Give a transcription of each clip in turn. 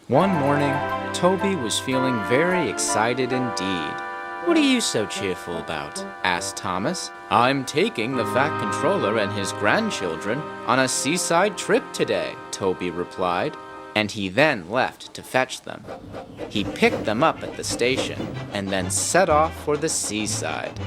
One morning, Toby was feeling very excited indeed. "What are you so cheerful about?" asked Thomas. "I'm taking the Fat Controller and his grandchildren on a seaside trip today," Toby replied, and he then left to fetch them. He picked them up at the station and then set off for the seaside.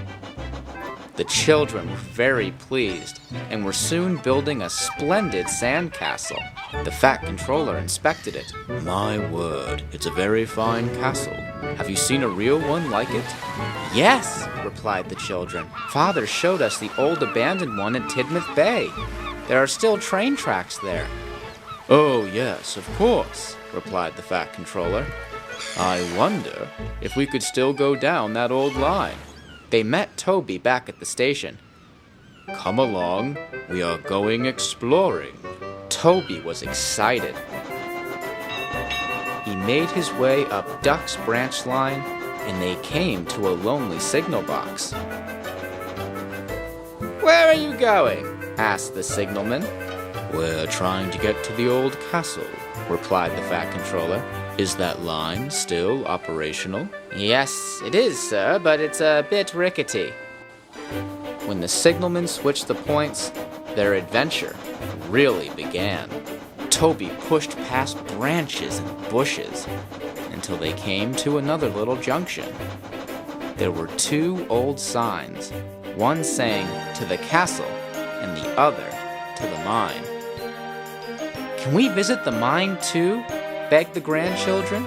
The children were very pleased and were soon building a splendid sandcastle. The Fat Controller inspected it. "My word, it's a very fine castle. Have you seen a real one like it?" "Yes," replied the children. "Father showed us the old abandoned one at Tidmouth Bay. There are still train tracks there." "Oh, yes, of course," replied the Fat Controller. "I wonder if we could still go down that old line." They met Toby back at the station. "Come along, we are going exploring." Toby was excited. He made his way up Duck's branch line, and they came to a lonely signal box. "Where are you going?" asked the signalman. "We're trying to get to the old castle," replied the Fat Controller. "Is that line still operational?" "Yes, it is, sir, but it's a bit rickety." When the signalman switched the points, their adventure really began. Toby pushed past branches and bushes until they came to another little junction. There were two old signs, one saying "to the castle" and the other "to the mine." "Can we visit the mine too?" begged the grandchildren.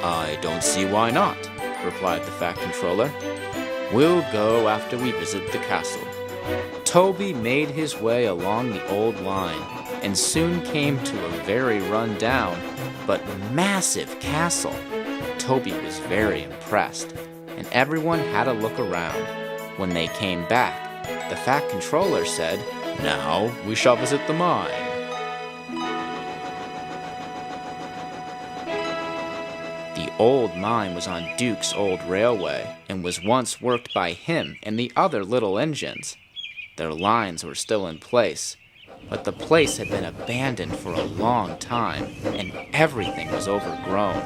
"I don't see why not," replied the Fat Controller. "We'll go after we visit the castle." Toby made his way along the old line and soon came to a very run-down but massive castle. Toby was very impressed, and everyone had a look around. When they came back, the Fat Controller said, "Now we shall visit the mine." The old mine was on Duke's old railway and was once worked by him and the other little engines. Their lines were still in place, but the place had been abandoned for a long time and everything was overgrown.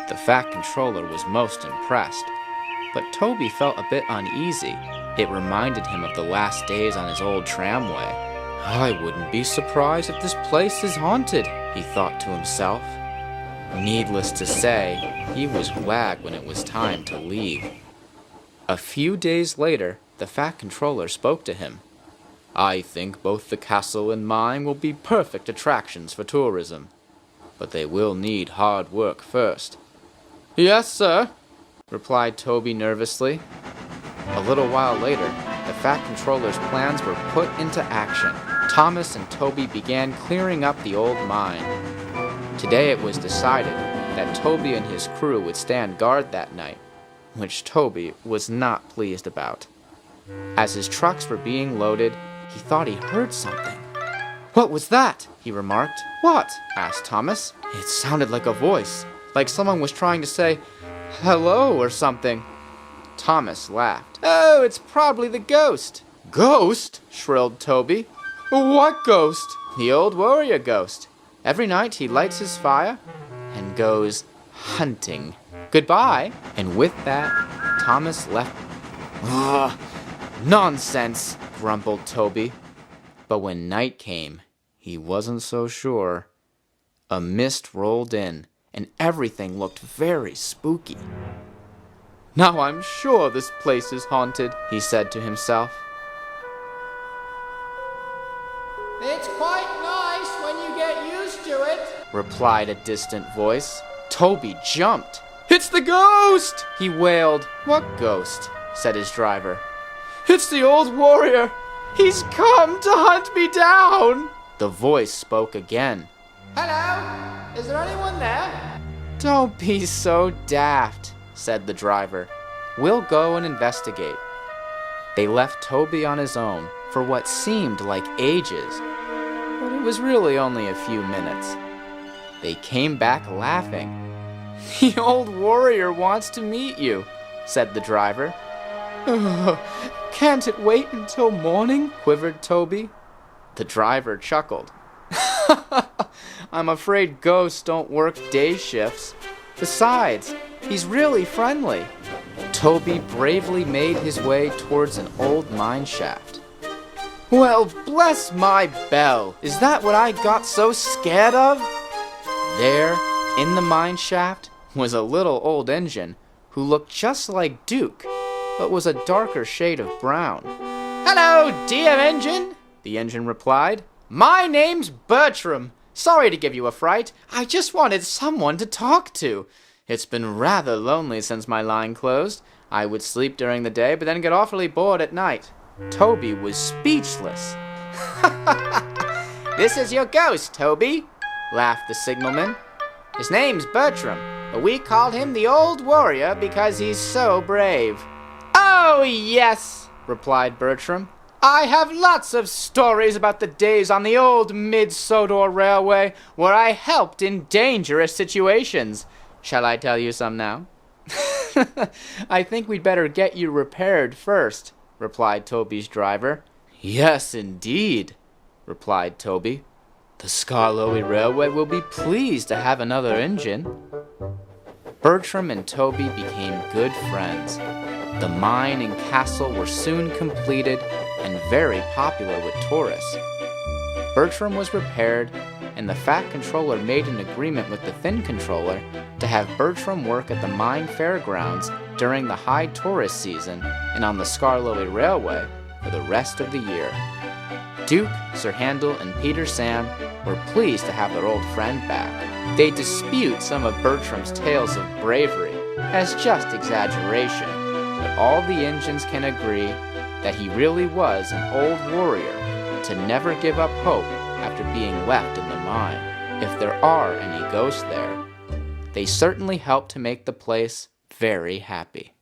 The Fat Controller was most impressed, but Toby felt a bit uneasy. It reminded him of the last days on his old tramway. "I wouldn't be surprised if this place is haunted," he thought to himself. Needless to say, he was glad when it was time to leave. A few days later, the Fat Controller spoke to him. "I think both the castle and mine will be perfect attractions for tourism, but they will need hard work first." "Yes, sir," replied Toby nervously. A little while later, the Fat Controller's plans were put into action. Thomas and Toby began clearing up the old mine. Today it was decided that Toby and his crew would stand guard that night, which Toby was not pleased about. As his trucks were being loaded, he thought he heard something. "What was that?" he remarked. "What?" asked Thomas. "It sounded like a voice, like someone was trying to say, 'hello' or something." Thomas laughed. "Oh, it's probably the ghost." "Ghost?" shrilled Toby. "What ghost?" "The old warrior ghost. Every night he lights his fire and goes hunting. Goodbye." And with that, Thomas left. "Ugh, nonsense," grumbled Toby. But when night came, he wasn't so sure. A mist rolled in, and everything looked very spooky. "Now I'm sure this place is haunted," he said to himself. "It's quite nice when you get used to it," replied a distant voice. Toby jumped. "It's the ghost!" he wailed. "What ghost?" said his driver. "It's the old warrior! He's come to hunt me down!" The voice spoke again. "Hello? Is there anyone there?" "Don't be so daft," said the driver. "We'll go and investigate." They left Toby on his own for what seemed like ages, but it was really only a few minutes. They came back laughing. "The old warrior wants to meet you," said the driver. "Can't it wait until morning?" quivered Toby. The driver chuckled. I'm afraid ghosts don't work day shifts. Besides, he's really friendly. Toby bravely made his way towards an old mine shaft. Well, bless my bell, is that what I got so scared of? There, in the mine shaft, was a little old engine who looked just like Duke, but was a darker shade of brown. Hello, dear engine, the engine replied. My name's Bertram. Sorry to give you a fright. I just wanted someone to talk to. It's been rather lonely since my line closed. I would sleep during the day, but then get awfully bored at night. Toby was speechless. This is your ghost, Toby, laughed the signalman. His name's Bertram, but we called him the Old Warrior because he's so brave. Oh, yes, replied Bertram. I have lots of stories about the days on the old Mid-Sodor Railway where I helped in dangerous situations. Shall I tell you some now? I think we'd better get you repaired first, replied Toby's driver. Yes, indeed, replied Toby. The Skarloey Railway will be pleased to have another engine. Bertram and Toby became good friends. The mine and castle were soon completed and very popular with tourists. Bertram was repaired, and the Fat Controller made an agreement with the Thin Controller to have Bertram work at the mine fairgrounds during the high tourist season and on the Skarloey Railway for the rest of the year. Duke, Sir Handel, and Peter Sam were pleased to have their old friend back. They dispute some of Bertram's tales of bravery as just exaggeration, but all the engines can agree that he really was an old warrior to never give up hope after being left in the mine. If there are any ghosts there, they certainly help to make the place very happy.